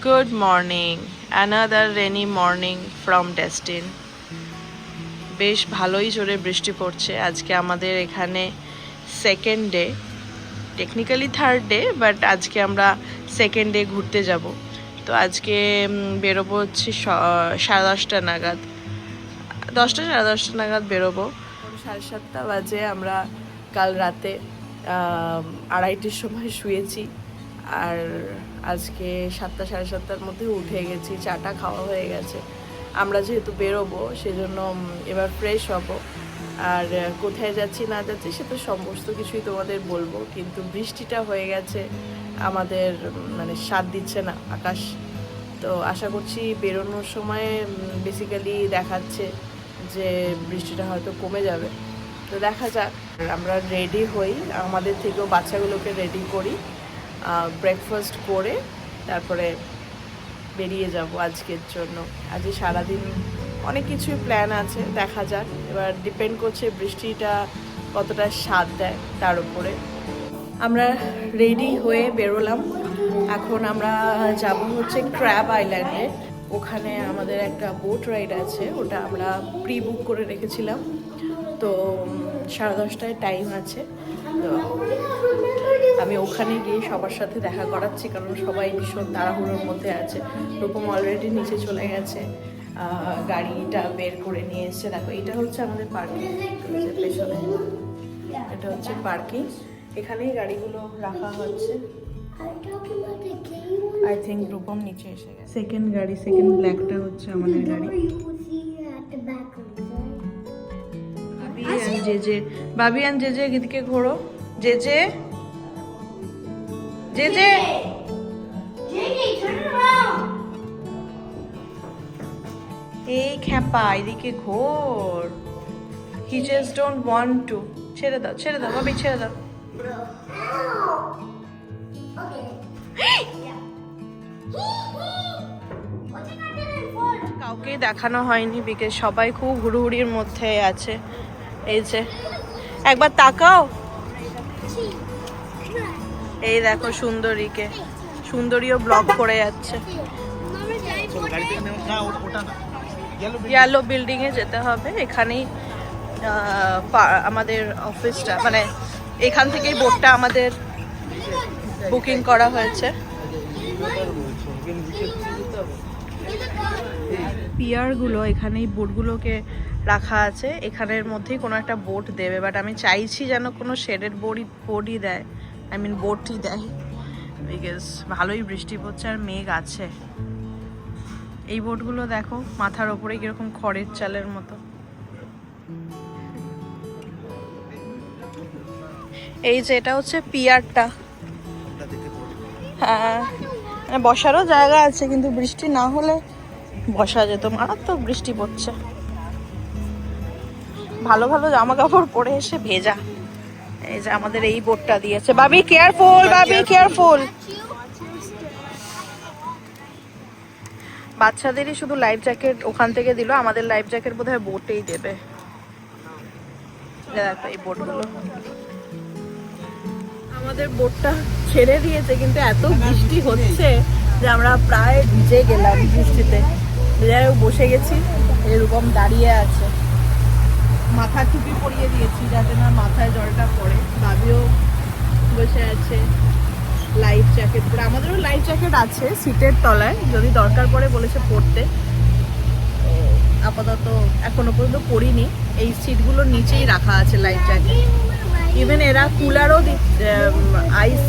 Good morning, another rainy morning from Destin. বেশ ভালোই জোরে বৃষ্টি পড়ছে আজকে আমাদের এখানে second day, technically third day, but আজকে আমরা সেকেন্ড ডে ঘুরতে যাব। তো আজকে বেরোবো হচ্ছে 10:30 নাগাদ, 10টা 10:30 নাগাদ বেরোবো। 7:30 বাজে। আমরা কাল রাতে 2:30টার সময় শুয়েছি, আর আজকে 7টা 7:30টার মধ্যে উঠে গেছি, চাটা খাওয়া হয়ে গেছে। আমরা যেহেতু বেরোবো সেজন্য এবার ফ্রেশ হব, আর কোথায় যাচ্ছি না যাচ্ছি সেটা সমস্ত কিছুই তোমাদের বলবো। কিন্তু বৃষ্টিটা হয়ে গেছে আমাদের, মানে সাথ দিচ্ছে না আকাশ। তো আশা করছি বেরোনোর সময় বেসিক্যালি দেখাচ্ছে যে বৃষ্টিটা হয়তো কমে যাবে। তো দেখা যাক। আমরা রেডি হই, আমাদের থেকেও বাচ্চাগুলোকে রেডি করি, ব্রেকফাস্ট করে তারপরে বেরিয়ে যাব আজকের জন্য। আজকে সারাদিন অনেক কিছুই প্ল্যান আছে, দেখা যাক। এবার ডিপেন্ড করছে বৃষ্টিটা কতটা স্বাদ দেয় তার উপরে। আমরা রেডি হয়ে বেরোলাম। এখন আমরা যাব হচ্ছে ক্র্যাব আইল্যান্ডে। ওখানে আমাদের একটা বোট রাইড আছে, ওটা আমরা প্রি বুক করে রেখেছিলাম। তো 10:30টায় টাইম আছে। তো আমি ওখানে গিয়ে সবার সাথে দেখা করাচ্ছি, কারণ সবাই ভীষণ তাড়াহুড়োর মধ্যে আছে। রূপম অলরেডি নিচে চলে গেছে, গাড়িটা বের করে নিয়ে এসছে। দেখো, এটা হচ্ছে আমাদের পার্কিং, পেছনে এটা হচ্ছে পার্কিং। এখানেই গাড়িগুলো রাখা হচ্ছে। আই থিঙ্ক রূপম নিচে এসে গেছে। সেকেন্ড গাড়ি, সেকেন্ড ব্ল্যাকটা হচ্ছে আমাদের গাড়ি। বাবি আর জেজে এদিকে ঘোরো। জেজে জেজে এই খ্যাপা, এদিকে ঘোর। He just don't want to. ছেড়ে দাও, ছেড়ে দাও বাবি, ছেড়ে দাও। কাউকেই দেখানো হয়নি বিকজ সবাই খুব হুড়োহুড়ির মধ্যে আছে। এই যে একবার তাকাও, এই দেখো সুন্দরীকে, সুন্দরীও ব্লগ করে যাচ্ছে। ইয়েলো বিল্ডিং এ যেতে হবে, এখানেই আমাদের অফিসটা, মানে এখান থেকেই বোটটা আমাদের বুকিং করা হয়েছে। পিয়ারগুলো, এখানেই বোটগুলোকে রাখা আছে, এখানের মধ্যেই কোনো একটা বোট দেবে। বাট আমি চাইছি যেন কোনো শেডেড বোটই দেয়, আই মিন বোটই দেয়, বিকজ ভালোই বৃষ্টি পড়ছে আর মেঘ আছে। এই বোটগুলো দেখো মাথার ওপরে কিরকম খড়ের চালের মতো। এই যে এটা হচ্ছে পিয়ারটা। হ্যাঁ, বসারও জায়গা আছে, কিন্তু বৃষ্টি না হলে বসা যেত। মারাত্মক বৃষ্টি পড়ছে, ভালো ভালো জামা কাপড় পরে এসে ভেজা। এই যে আমাদের এই বোটটা দিয়েছে। বাবি কেয়ারফুল, বাবি কেয়ারফুল। বাচ্চাদেরই শুধু লাইফ জ্যাকেট ওখান থেকে দিল, আমাদের লাইফ জ্যাকেট বোধহয় বোটেই দেবে। দেখো এই বোটগুলো, আমাদের বোটটা ছেড়ে দিয়েছে, কিন্তু এত বৃষ্টি হচ্ছে যে আমরা প্রায় ভিজে গেলাম বৃষ্টিতে। যাই হোক, বসে গেছি, এরকম দাঁড়িয়ে আছে। মাথা টুপি পরিয়ে দিয়েছি যাতে না মাথায় জলটা পড়ে। বাবিও বসে আছে লাইফ জ্যাকেট পরে। আমাদেরও লাইফ জ্যাকেট আছে সিটের তলায়, যদি দরকার পড়ে বলেছে পড়তে। আপাতত এখনো পর্যন্ত পরিনি। এই সিটগুলোর নিচেই রাখা আছে লাইফ জ্যাকেট। ইভেন এরা কুলারও দিচ্ছে, আইস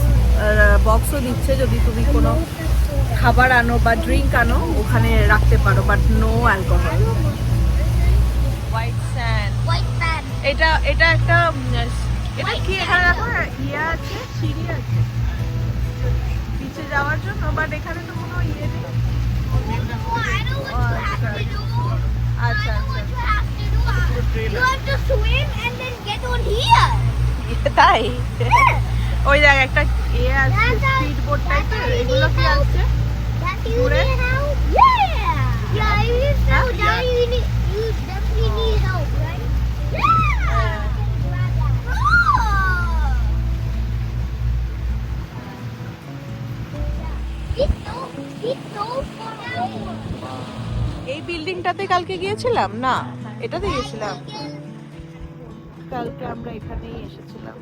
বক্সও দিচ্ছে, যদি তুমি কোনো খাবার আনো বা ড্রিঙ্ক আনো ওখানে রাখতে পারো, but no alcohol. White sand, এটা এটা একটা, এটা কি এখানে দেখো ইয়ে আছে, সিঁড়ি আছে নিচে যাওয়ার জন্য, বাট এখানে তো কোনো ইয়ে নেই। আচ্ছা তাই? ওই দেখ একটা ইয়ে আছে, স্পিড বোট টাইপের। এগুলো কি আছে ঘুরে? এই বিল্ডিংটাতে কালকে গিয়েছিলাম না, এটাতে গিয়েছিলাম কালকে, আমরা এখানেই এসেছিলাম।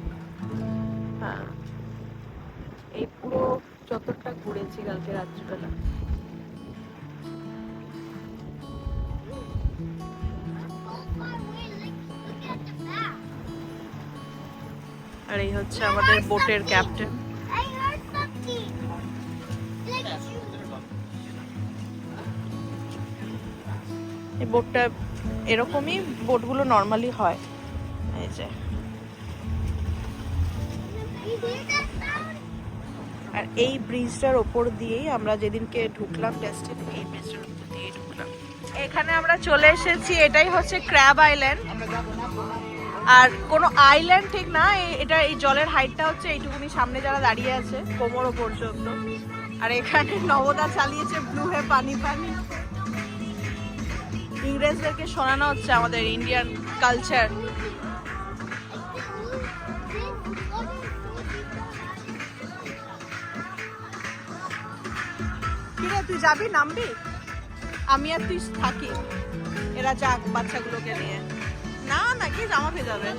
হ্যাঁ, এই পুরো চত্বরটা ঘুরেছি কালকে রাত্রিবেলা। আর এই হচ্ছে আমাদের বোটের ক্যাপ্টেন। এই বোটটা এরকমই বোটগুলো নর্মালি হয়, এই যে। আর এই ব্রিজটার ওপর দিয়েই আমরা যেদিনকে ঢুকলাম ডেস্টিনি, এই ব্রিজটার ওপর দিয়েই ঢুকলাম। এখানে আমরা চলে এসেছি, এটাই হচ্ছে ক্র্যাব আইল্যান্ড। আর কোনো আইল্যান্ড ঠিক না, এটা এই জলের হাইটটা হচ্ছে এইটুকুনি, সামনে যারা দাঁড়িয়ে আছে কোমরও পর্যন্ত। আর এখানে নবদা চালিয়েছে ব্লু হে পানি পানি। ইংরেজদেরকে শোনানো হচ্ছে আমাদের ইন্ডিয়ান কালচার। কিরে তুই যাবি, নামবি? আমি আর তুই থাকি, এরা যাক বাচ্চাগুলোকে নিয়ে। না নাকি জামা ভেজাবে।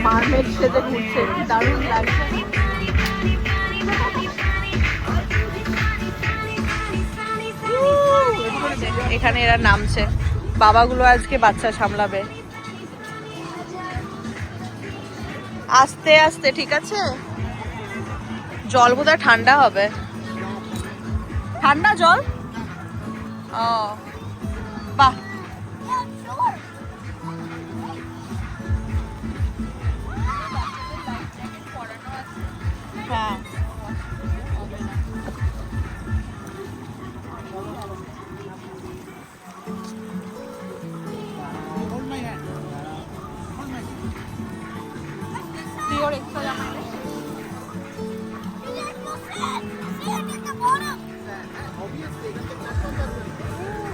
মারমেড সেজে ঘুরছে, কি দারুণ লাগছে। এখানে এরা নামছে, বাবাগুলো আজকে বাচ্চা সামলাবে। আস্তে আস্তে, ঠিক আছে? জল বোধহয় ঠান্ডা হবে, ঠান্ডা জল। ও বাহ, হ্যাঁ।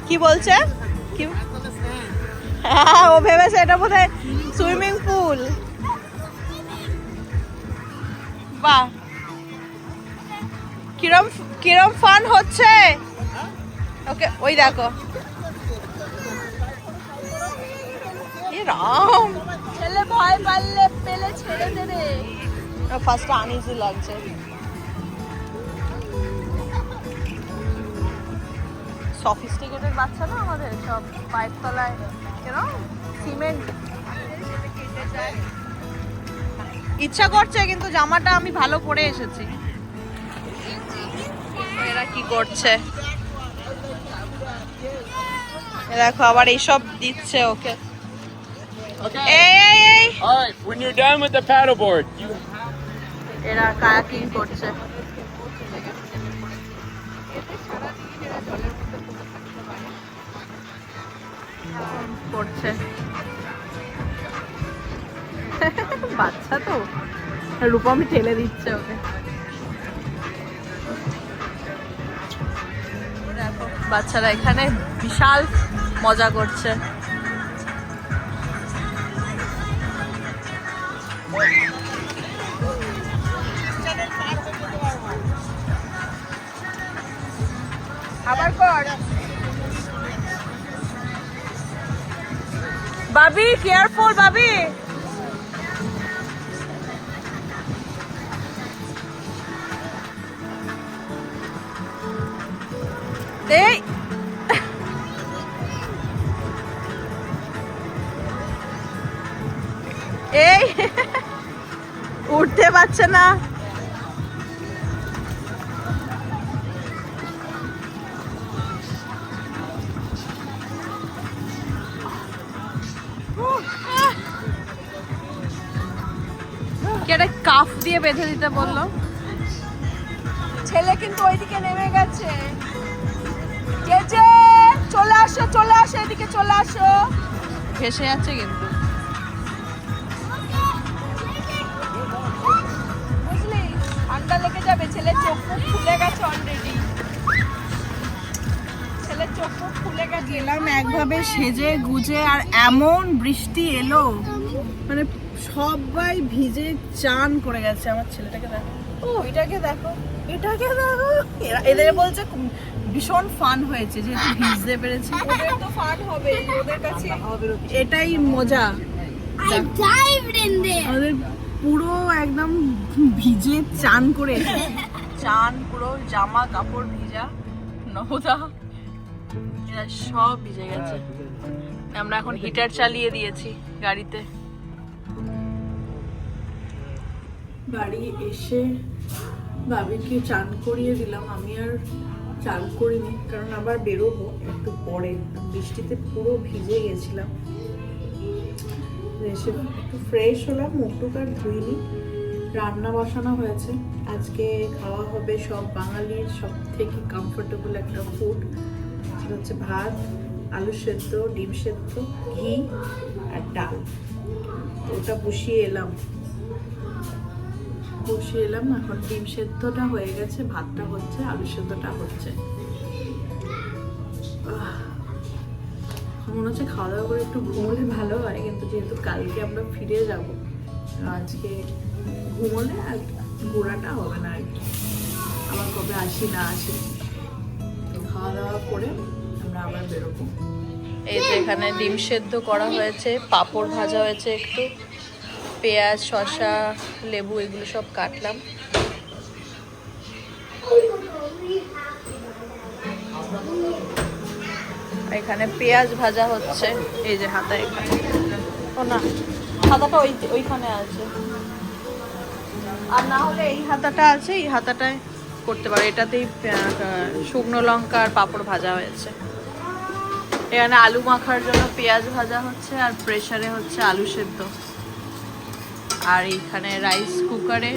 কি বলছে? কি? হ্যাঁ, ও ভেবেছে এটা বোধহয় সুইমিং পুল। বাহ, কিরম কিরম ফান হচ্ছে। ওকে, ওই দেখো, রাম ছেলে ভয় পেলে ছেড়ে দে রে। ফার্স্ট আনইজি লাগছে। সফিস্টিকেটেড বাচ্চা না আমাদের, সব পায়ের তলায় কেন সিমেন্ট। ইচ্ছা করছে কিন্তু জামাটা আমি ভালো পরে এসেছি। এরা কি করছে দেখো, আবার এইসব দিচ্ছে ওকে। এই Alright, when you're done with the paddleboard, you এরা কায়াকিং করছে। করছে বাচ্চা তো, রূপমি ঠেলে দিচ্ছে ওকে। দেখো বাচ্চারা এখানে বিশাল মজা করছে। আবার কর বাবি, কেয়ারফুল বাবি। এই এই উঠতে পারছে না। একটা কাফ দিয়ে বেঁধে দিতে বললো। ছেলে কিন্তু ওইদিকে নেমে গেছে। চলে আসো, চলে আসো, এদিকে চলে আসো। ভেসে যাচ্ছে কিন্তু, বুঝলি, ঠান্ডা লেগে যাবে। ছেলের চোখ মুখ ফুলে গেছে অলরেডি, ছেলের চোখ মুখ ফুলে গেছে। গেলাম একভাবে সেজে গুজে, আর এমন বৃষ্টি এলো, মানে সবাই ভিজে চান করে গেছে। আমার ছেলেটাকে দেখো, ওইটাকে দেখো। এটাকে দেখো, এদের বলছে ভীষণ ফান হয়েছে যেহেতু ভিজতে পেরেছে। ওদের তো ফান হবে, ওদের কাছে এটাই মজা। I dived in there. আমাদের পুরো একদম ভিজে চান করে চান, পুরো জামা কাপড় ভিজা, নবদা এরা সব ভিজে গেছে। আমরা এখন হিটার চালিয়ে দিয়েছি গাড়িতে। বাড়ি এসে বাবিকে চান করিয়ে দিলাম, আমি আর চান করিনি কারণ আবার বেরোবো একটু পরে, বৃষ্টিতে পুরো ভিজে গেছিলাম। এসে একটু ফ্রেশ হলাম, মুখ টুক আর ধুইনি। রান্না বসানো হয়েছে, আজকে খাওয়া হবে সব বাঙালির সব থেকে কমফোর্টেবল একটা ফুড, সেটা হচ্ছে ভাত, আলু সেদ্ধ, ডিম সেদ্ধ, ঘি আর ডাল। ওটা বসিয়ে এলাম, এখন ডিম সেদ্ধটা হয়ে গেছে, ভাতটা হচ্ছে, আলু সেদ্ধটা হচ্ছে। মনে হচ্ছে খাওয়া দাওয়া করে একটু ঘুমোলে ভালো হয়, কিন্তু যেহেতু কালকে আমরা ফিরে যাব, আজকে ঘুমোলে আর ঘোরাটা হবে না আর কি। আবার কবে আসি না আসি, খাওয়া দাওয়া করে আমরা আবার বেরোবো। এই যে এখানে ডিম সেদ্ধ করা হয়েছে, পাঁপড় ভাজা হয়েছে, একটু পেঁয়াজ, শসা, লেবু এগুলো সব কাটলাম। এখানে পেঁয়াজ ভাজা হচ্ছে, এই যে হাতা এখানে, ও না হাতাটা ওইখানে আছে, আর না হলে এই হাতাটা আছে, এই হাতাটায় করতে পারো। এটাতেই শুকনো লঙ্কা আর পাঁপড় ভাজা হয়েছে। এখানে আলু মাখার জন্য পেঁয়াজ ভাজা হচ্ছে, আর প্রেসারে হচ্ছে আলু সেদ্ধ, আর এইখানে রাইস কুকারে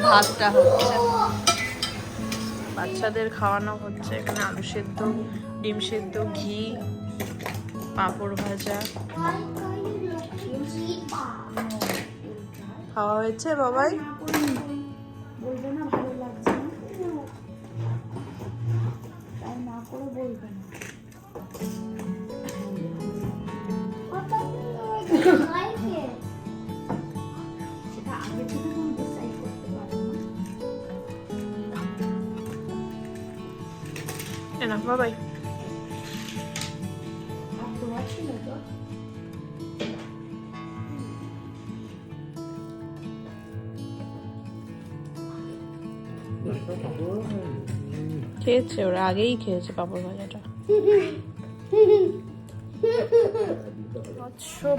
ভাতটা হচ্ছে, বাচ্চাদের খাওয়ানো হচ্ছে। এখানে আলু সেদ্ধ, ডিম সেদ্ধ, ঘি, পাঁপড় ভাজা খাওয়া হয়েছে। বাবাই বলবে না ভালো লাগছে না, তাই না করে বলবে না। সেটা আগে থেকে তুমি ডিসাইড করতে পারো না। না বাবাই, আর তোমার ছিল তো খেয়েছে, ওরা আগেই খেয়েছে পাঁপড় ভাজাটা।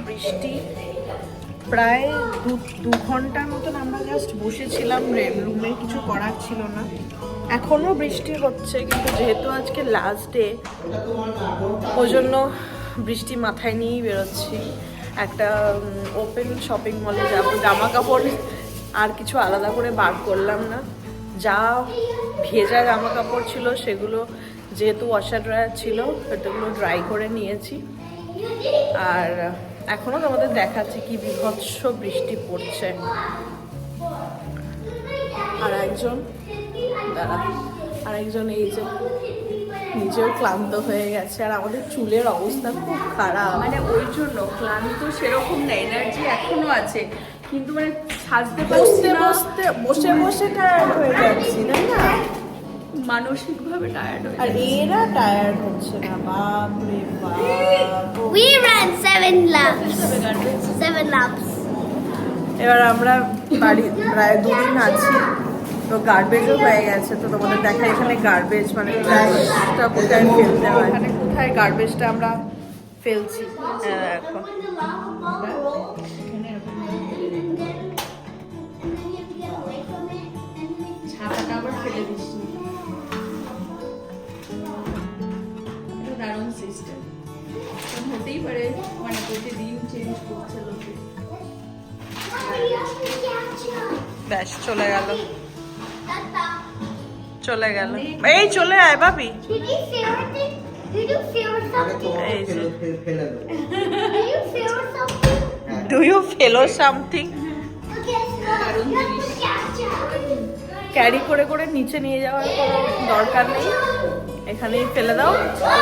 বৃষ্টি প্রায় দু ঘন্টার মতন আমরা জাস্ট বসেছিলাম রুমে, কিছু করার ছিল না। এখনো বৃষ্টি হচ্ছে, কিন্তু যেহেতু আজকে লাস্ট ডে, ওই জন্য বৃষ্টি মাথায় নিয়েই বেরোচ্ছি। একটা ওপেন শপিং মলে যাবো, জামা কাপড় আর কিছু আলাদা করে বার করলাম না। যা ভেজা জামা কাপড় ছিল সেগুলো যেহেতু ওয়াশার ড্রায়ার ছিল, সেগুলো ড্রাই করে নিয়েছি। আর এখনো তোমাদের দেখাচ্ছি কি বিভৎস বৃষ্টি পড়ছে। আর একজন এই যে নিজেও ক্লান্ত হয়ে গেছে, আর আমাদের চুলের অবস্থা খুব খারাপ। মানে ওই জন্য ক্লান্ত সেরকম না, এনার্জি এখনো আছে, কিন্তু মানে সাজতে বসতে বসে টায়ার্ড হয়ে যাচ্ছি, তাই না? মানসিকভাবে টায়ার্ড হয়ে, আর এরা টায়ার্ড হচ্ছে না। বাপ রে বাপ, We ran 7 laps. 7 laps. এবার আমরা বাড়ি প্রায় 2 দিন আছি, তো গার্বেজও হয়ে গেছে। তো তোমাদের দেখা, এখানে গার্বেজ মানে ট্র্যাশটা কোথায় ফেলতে হয়, এখানে কোথায় গার্বেজটা আমরা ফেলছি এখন। ছাতাটা আবার ফেলে দিচ্ছি, এটা দারুণ সিস্টেম। হতেই পারে মানে প্রতিদিন চেঞ্জ করছে লোকে। ব্যাস চলে গেল, এই চলে আয় বাবি। Did you feel something? এই যে Did you feel something? Do you feel something. Okay, so you have to catch up. Carry করে করে নিচে নিয়ে যাওয়ার কোনো দরকার নেই, এখানেই ফেলে দাও,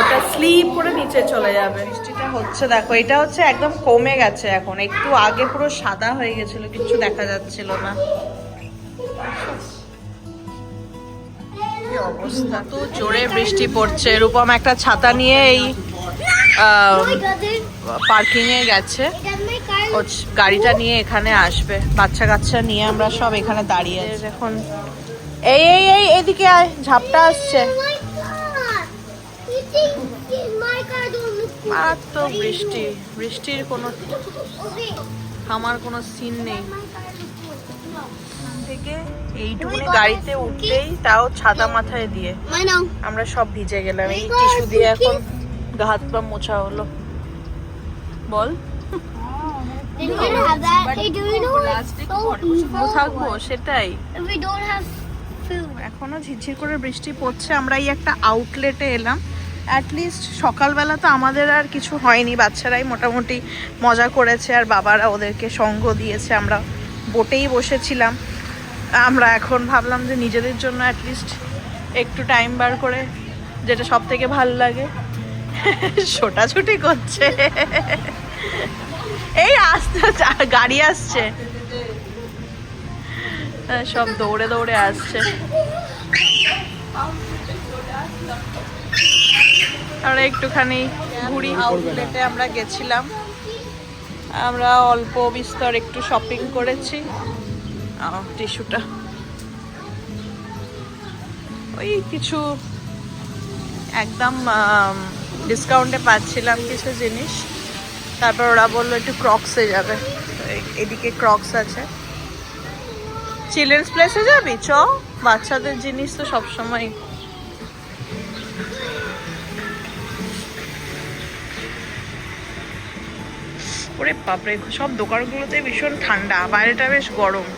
ওটা স্লিপ করে নিচে চলে যাবে। বৃষ্টিটা হচ্ছে দেখো, এটা হচ্ছে একদম কমে গেছে এখন, একটু আগে পুরো সাদা হয়ে গেছিল, কিছু দেখা যাচ্ছিল না। অবস্থা, তো জোরে বৃষ্টি পড়ছে। রূপম একটা ছাতা নিয়ে এই পার্কিং এ গেছে, ও গাড়িটা নিয়ে এখানে আসবে। বাচ্চা কাচ্চা নিয়ে আমরা সব এখানে দাঁড়িয়ে আছি এখন। এই এই এই এদিকে আয়, ঝাপটা আসছে। মারাত্মক বৃষ্টি, বৃষ্টির কোনো থামার কোনো সিন নেই। থেকে এইটুকুনি গাড়িতে উঠতেই তাও ছাতা মাথায় দিয়ে আমরা সব ভিজে গেলাম। এই টিস্যু দিয়ে এখন গা হাত পা মোছা হলো। বল থাকবো, সেটাই। এখনো ঝিরঝির করে বৃষ্টি পড়ছে। আমরা এই একটা আউটলেটে এলাম। অ্যাটলিস্ট সকালবেলা তো আমাদের আর কিছু হয়নি, বাচ্চারাই মোটামুটি মজা করেছে আর বাবারা ওদেরকে সঙ্গ দিয়েছে। আমরা বোটেই বসেছিলাম। আমরা এখন ভাবলাম যে নিজেদের জন্য অ্যাটলিস্ট একটু টাইম বার করে, যেটা সব থেকে ভালো লাগে, ছোটাছুটি করছে। এই আসতে গাড়ি আসছে, সব দৌড়ে দৌড়ে আসছে। আমরা একটুখানি ঘুরি। আউটলেটে আমরা গেছিলাম, আমরা অল্প বিস্তর একটু শপিং করেছি। টিস্যুটা ওই কিছু একদম ডিসকাউন্টে পাচ্ছিলাম কিছু জিনিস। তারপর ওরা বললো একটু ক্রক্সে যাবে, এদিকে ক্রক্স আছে। চিলড্রেন্স প্লেসে যাবি? চ, বাচ্চাদের জিনিস তো সবসময়। ওরে বাপরে, সব দোকানগুলোতে ভীষণ ঠান্ডা, বাইরেটা বেশ গরম।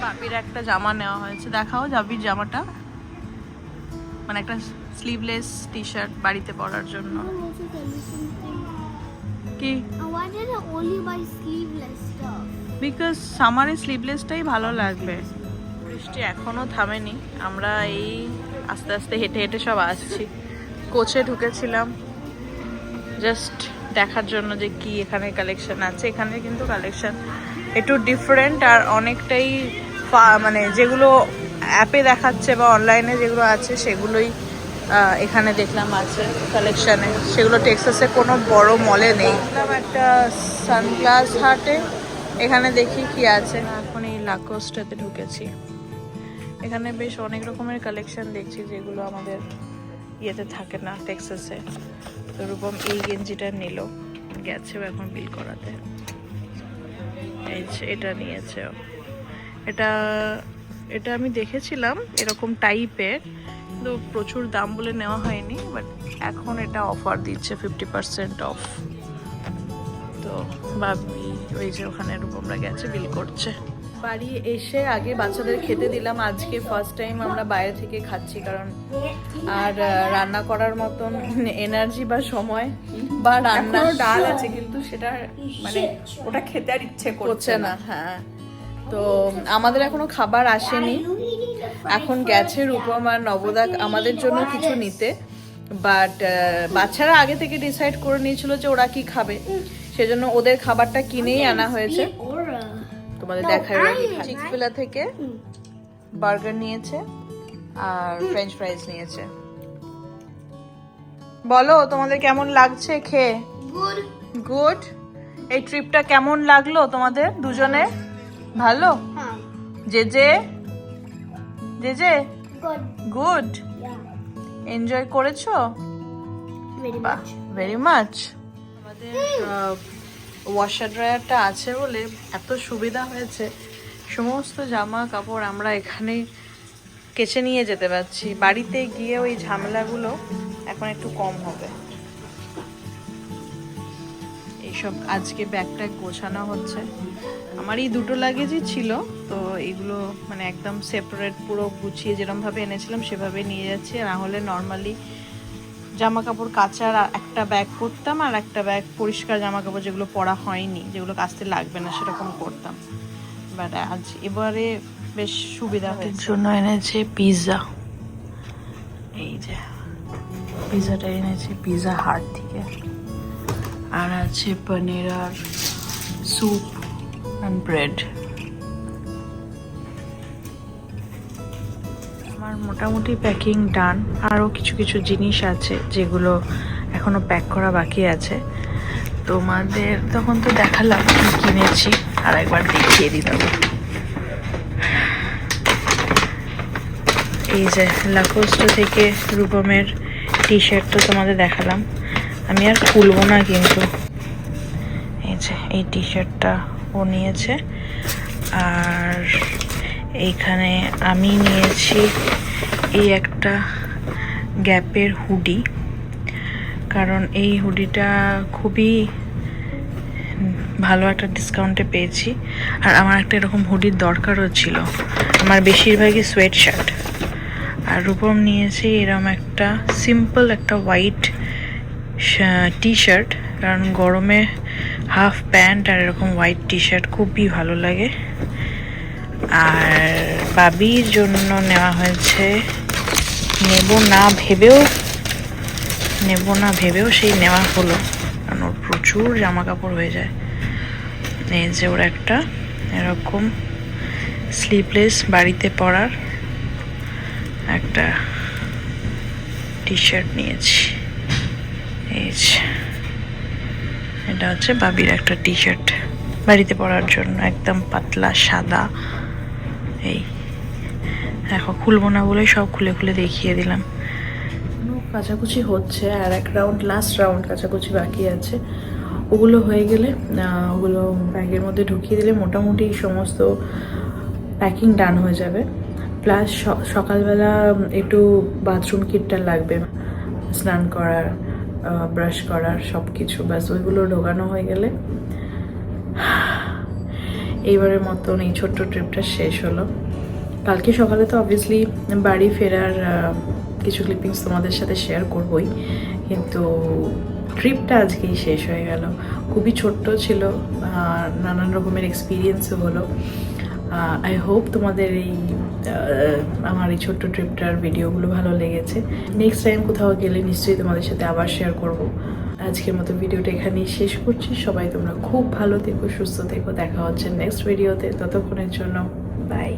বাপির একটা জামা নেওয়া হয়েছে, দেখাও যাবির জামাটা, মানে একটা স্লিভলেস টি শার্ট বাড়িতে পরার জন্য। কি? বিকজ সামারে স্লিভলেসটাই ভালো লাগবে। বৃষ্টি এখনো থামেনি, আমরা এই আস্তে আস্তে হেঁটে হেঁটে সব আসছি। কোচে ঢুকেছিলাম জাস্ট দেখার জন্য যে কি এখানে কালেকশন আছে। এখানে কিন্তু কালেকশন একটু ডিফারেন্ট আর অনেকটাই মানে যেগুলো অ্যাপে দেখাচ্ছে বা অনলাইনে যেগুলো আছে সেগুলোই এখানে দেখলাম আছে কালেকশানে। সেগুলো টেক্সাসে কোনো বড় মলে নেই। একটা সানগ্লাস হাটে, এখানে দেখি কি আছে। এখন এই লাকোস্টাতে ঢুকেছি, এখানে বেশ অনেক রকমের কালেকশন দেখছি যেগুলো আমাদের ইয়েতে থাকে না, টেক্সাসে। তো রূপম এই গেঞ্জিটা নিল, গেছে এখন বিল করাতে। এই এটা নিয়েছে, এটা এটা আমি দেখেছিলাম এরকম টাইপের, কিন্তু প্রচুর দাম বলে নেওয়া হয়নি। বাট এখন এটা অফার দিচ্ছে 50% অফ। তো ভাবি ওই যে ওখানে রূপমরা গেছে, বিল করছে। বাড়ি এসে আগে বাচ্চাদের খেতে দিলাম। আজকে ফার্স্ট টাইম আমরা বাইরে থেকে খাচ্ছি, কারণ আর রান্না করার মতন এনার্জি বা সময় বা রান্না। ডাল আছে কিন্তু সেটা মানে ওটা খেতে আর ইচ্ছে করছে না। হ্যাঁ, তো আমাদের এখনো খাবার আসেনি। এখন গেছে রূপম আর নবদা আমাদের জন্য কিছু নিতে। বাট বাচ্চারা আগে থেকে ডিসাইড করে নিয়েছিল যে ওরা কি খাবে, সেজন্য ওদের খাবারটা কিনেই আনা হয়েছে। তোমাদের দেখার চিকফিলা থেকে বার্গার নিয়েছে আর ফ্রেঞ্চ ফ্রাইজ নিয়েছে। বলো তোমাদের কেমন লাগছে খেয়ে? গুড। এই ট্রিপটা কেমন লাগলো তোমাদের দুজনে? ভালো? যে গুড। এনজয় করেছো? Very much. আমাদের ওয়াশার ড্রায়ারটা আছে বলে এত সুবিধা হয়েছে, সমস্ত জামা কাপড় আমরা এখানে কেচে নিয়ে যেতে পারছি। বাড়িতে গিয়ে ওই ঝামেলাগুলো এখন একটু কম হবে। এইসব আজকে ব্যাগটা গোছানো হচ্ছে। আমার এই দুটো লাগেজই ছিল, তো এগুলো মানে একদম সেপারেট পুরো গুছিয়ে যেরকমভাবে এনেছিলাম সেভাবে নিয়ে যাচ্ছি। না হলে নর্মালি জামা কাপড় কাচার একটা ব্যাগ করতাম আর একটা ব্যাগ পরিষ্কার জামা কাপড় যেগুলো পরা হয়নি, যেগুলো কাচতে লাগবে না, সেরকম করতাম। বাট আজ এবারে বেশ সুবিধা হয়েছে। জন্য এনেছে পিৎজা। এই যে পিৎজাটা এনেছে পিৎজা হাট থেকে। আর আছে পনির আর স্যুপ, and bread. আমার মোটামুটি প্যাকিং ডান, আরও কিছু কিছু জিনিস আছে যেগুলো এখনো প্যাক করা বাকি আছে। তোমাদের তখন তো দেখালাম কি কিনেছি, আর একবার দেখিয়ে দিলাম। এই যে লাকোস্ট থেকে রূপমের টি শার্ট তো তোমাদের দেখালাম, আমি আর খুলবো না কিন্তু। এই যে এই টি শার্টটা ও নিয়েছে, আর এইখানে আমি নিয়েছি এই একটা গ্যাপের হুডি, কারণ এই হুডিটা খুবই ভালো একটা ডিসকাউন্টে পেয়েছি, আর আমার একটা এরকম হুডির দরকারও ছিল। আমার বেশিরভাগই সোয়েট শার্ট। আর রূপম নিয়েছি এরকম একটা সিম্পল একটা হোয়াইট টি শার্ট, কারণ গরমে হাফ প্যান্ট আর এরকম হোয়াইট টি শার্ট খুবই ভালো লাগে। আর বাবির জন্য নেওয়া হয়েছে, নেব না ভেবেও সেই নেওয়া হলো, কারণ ওর প্রচুর জামা কাপড় হয়ে যায়। এই যে ওর একটা এরকম স্লিভলেস বাড়িতে পরার একটা টি শার্ট নিয়েছি। এই যে এটা হচ্ছে বাবির একটা টি শার্ট বাড়িতে পরার জন্য, একদম পাতলা সাদা। এই দেখো, খুলবো না বলে সব খুলে খুলে দেখিয়ে দিলাম। কাচাকুচি হচ্ছে, আর এক রাউন্ড, লাস্ট রাউন্ড কাচাকুচি বাকি আছে। ওগুলো হয়ে গেলে ওগুলো ব্যাগের মধ্যে ঢুকিয়ে দিলে মোটামুটি সমস্ত প্যাকিং ডান হয়ে যাবে। প্লাস সকালবেলা একটু বাথরুম কিটটা লাগবে, স্নান করার, ব্রাশ করার সব কিছু, ব্যাস ওইগুলো ঢোকানো হয়ে গেলে এইবারের মতন এই ছোট্ট ট্রিপটা শেষ হলো। কালকে সকালে তো অবভিয়াসলি বাড়ি ফেরার কিছু ক্লিপিংস তোমাদের সাথে শেয়ার করবই, কিন্তু ট্রিপটা আজকেই শেষ হয়ে গেল। খুবই ছোট্ট ছিল, নানান রকমের এক্সপিরিয়েন্সও হলো। আই হোপ তোমাদের এই আমার এই ছোট্ট ট্রিপটার ভিডিওগুলো ভালো লেগেছে। নেক্সট টাইম কোথাও গেলে নিশ্চয়ই তোমাদের সাথে আবার শেয়ার করব। আজকের মতো ভিডিওটা এখানেই শেষ করছি। সবাই তোমরা খুব ভালো থেকো, সুস্থ থেকো। দেখা হচ্ছে নেক্সট ভিডিওতে। ততক্ষণের জন্য বাই।